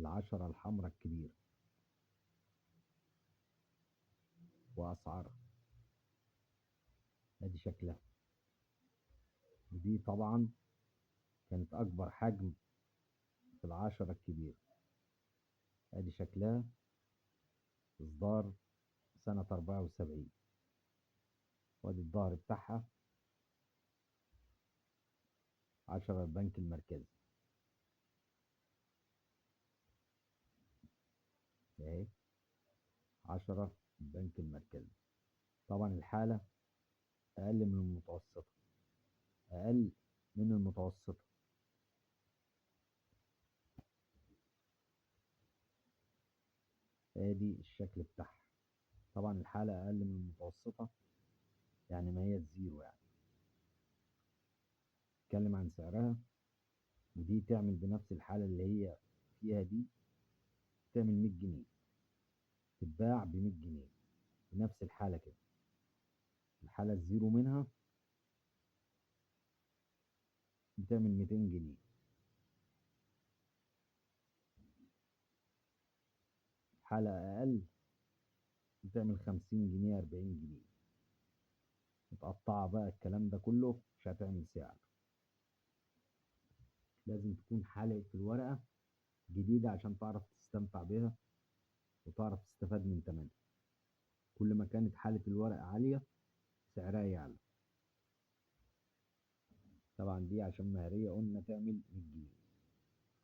العشرة الحمراء الكبيرة وأسعارها. ادي شكلها. ودي طبعا كانت أكبر حجم في العشرة الكبيرة. ادي شكلها، إصدار سنة 74. وادي الظهر بتاعها، 10 البنك المركزي اهي، 10 البنك المركزي. طبعا الحالة أقل من المتوسطة، أقل من المتوسطة. ادي الشكل بتاعها. طبعا الحالة أقل من المتوسطة، يعني ما هي الزيرو يعني. اتكلم عن سعرها. ودي تعمل بنفس الحالة اللي هي فيها دي، تعمل 100 جنيه، تتباع ب 100 جنيه بنفس الحالة كده. الحالة الزيرو منها بتعمل 200 جنيه. حالة أقل بتعمل 50 جنيه، 40 جنيه. متقطعة بقى الكلام ده كله مش هتعمل سعر. لازم تكون حالة الورقة جديدة عشان تعرف تستمتع بيها وتعرف تستفاد من تمنها. كل ما كانت حالة الورقة عالية سعرها يعلى. طبعا دي عشان مهرية قلنا تعمل 100 جنيه.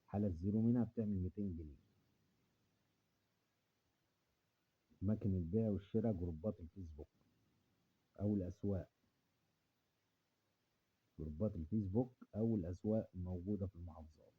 حالة الزيرو منها بتعمل 200 جنيه. أماكن البيع والشراء جروبات الفيسبوك أو الأسواق. جروبات الفيسبوك أو الأسواق الموجودة في المحافظات.